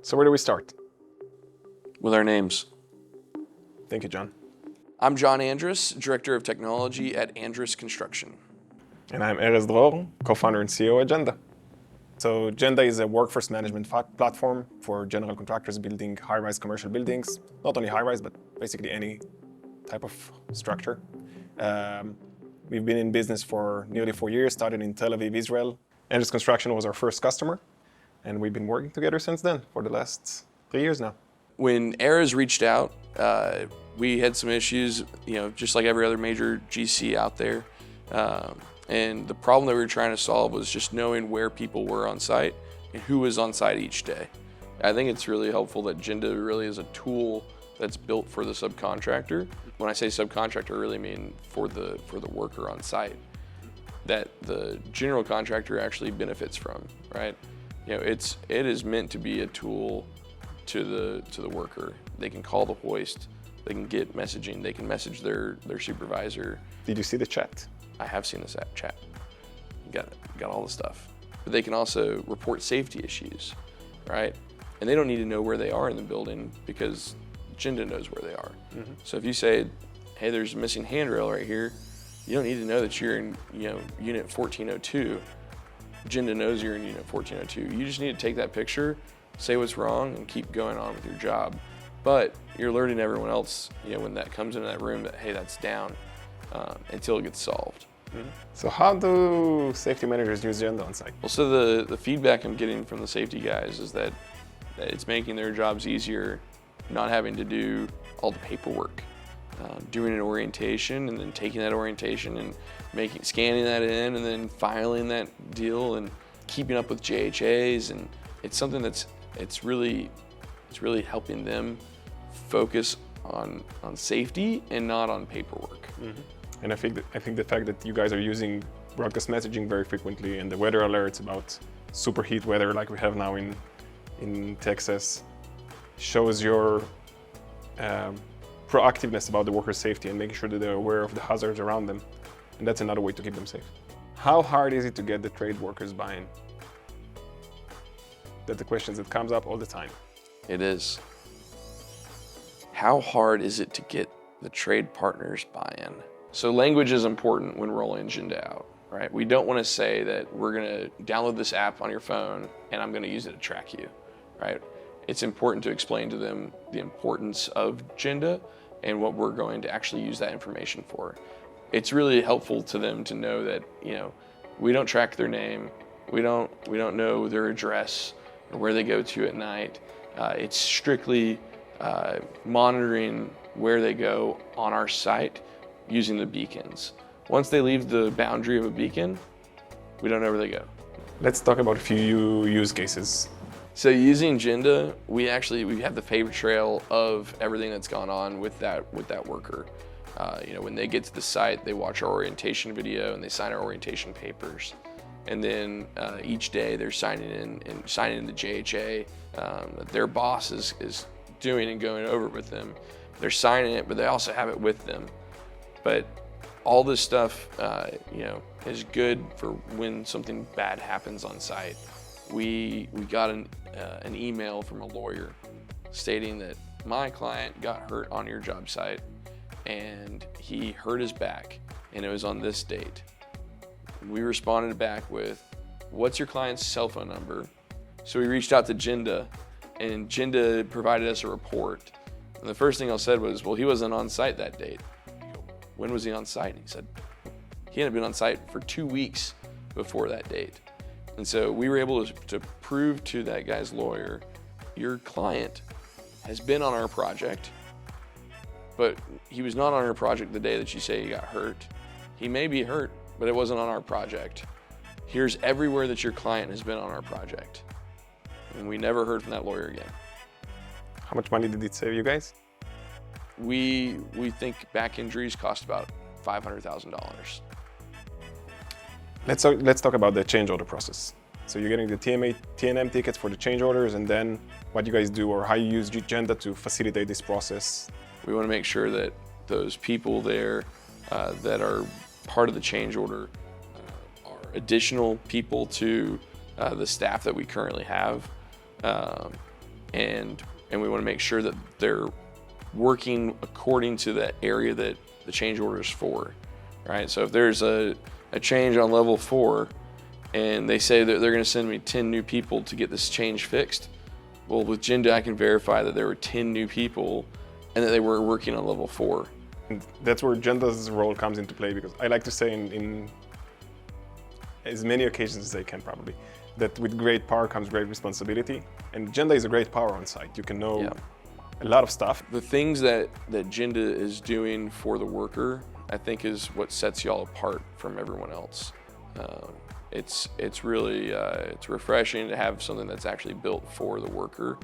So where do we start? With our names. Thank you, John. I'm John Andrus, Director of Technology at Andrus Construction. And I'm Erez Dror, co-founder and CEO at Genda. So Genda is a workforce management platform for general contractors building high-rise commercial buildings. Not only high-rise, but basically any type of structure. We've been in business for nearly 4 years, started in Tel Aviv, Israel. Andrus Construction was our first customer, and we've been working together since then for the last 3 years now. When Erez reached out, we had some issues, just like every other major GC out there. And the problem that we were trying to solve was just knowing where people were on site and who was on site each day. I think it's really helpful that Genda really is a tool that's built for the subcontractor. When I say subcontractor, I really mean for the worker on site, that the general contractor actually benefits from, right? It is meant to be a tool to the worker. They can call the hoist, they can get messaging, they can message their supervisor. Did you see the chat? I have seen this chat. Got all the stuff. But they can also report safety issues, right? And they don't need to know where they are in the building because Genda knows where they are. Mm-hmm. So if you say, hey, there's a missing handrail right here, you don't need to know that you're in unit 1402. Genda knows you're in unit 1402. You just need to take that picture, say what's wrong, and keep going on with your job. But you're alerting everyone else, when that comes into that room that, hey, that's down, until it gets solved. Mm-hmm. So how do safety managers use Genda on site? Well, so the feedback I'm getting from the safety guys is that it's making their jobs easier, not having to do all the paperwork. Doing an orientation and then taking that orientation and scanning that in and then filing that deal and keeping up with JHAs, and it's something it's really helping them focus on safety and not on paperwork. Mm-hmm. And I think the fact that you guys are using broadcast messaging very frequently and the weather alerts about superheat weather like we have now in Texas shows your proactiveness about the workers' safety and making sure that they're aware of the hazards around them. And that's another way to keep them safe. How hard is it to get the trade workers buy-in? That's the questions that comes up all the time. It is. How hard is it to get the trade partners buy-in? So language is important when rolling Genda out, right? We don't want to say that we're going to download this app on your phone and I'm going to use it to track you, right? It's important to explain to them the importance of Genda and what we're going to actually use that information for. It's really helpful to them to know that, we don't track their name, we don't know their address or where they go to at night. It's strictly monitoring where they go on our site using the beacons. Once they leave the boundary of a beacon, we don't know where they go. Let's talk about a few use cases. So using Genda, we have the paper trail of everything that's gone on with that worker. When they get to the site, they watch our orientation video and they sign our orientation papers. And then each day they're signing in the JHA that their boss is doing and going over with them. They're signing it, but they also have it with them. But all this stuff, is good for when something bad happens on site. We got an email from a lawyer stating that my client got hurt on your job site and he hurt his back and it was on this date. We responded back with, what's your client's cell phone number? So we reached out to Genda and Genda provided us a report. And the first thing I said was, well, he wasn't on site that date. When was he on site? And he said, he hadn't been on site for 2 weeks before that date. And so we were able to prove to that guy's lawyer, your client has been on our project, but he was not on our project the day that you say he got hurt. He may be hurt, but it wasn't on our project. Here's everywhere that your client has been on our project. And we never heard from that lawyer again. How much money did it save you guys? We think back injuries cost about $500,000. Let's talk about the change order process. So you're getting the TNM tickets for the change orders, and then what you guys do or how you use Genda to facilitate this process. We want to make sure that those people there that are part of the change order are additional people to the staff that we currently have. and we want to make sure that they're working according to the area that the change order is for, right? So if there's a change on level 4 and they say that they're going to send me 10 new people to get this change fixed, well, with Jenda I can verify that there were 10 new people and that they were working on level 4. And that's where Jenda's role comes into play, because I like to say in as many occasions as I can probably, that with great power comes great responsibility. And Jenda is a great power on site. You can know a lot of stuff. The things that Jenda is doing for the worker, I think, is what sets y'all apart from everyone else. It's really it's refreshing to have something that's actually built for the worker.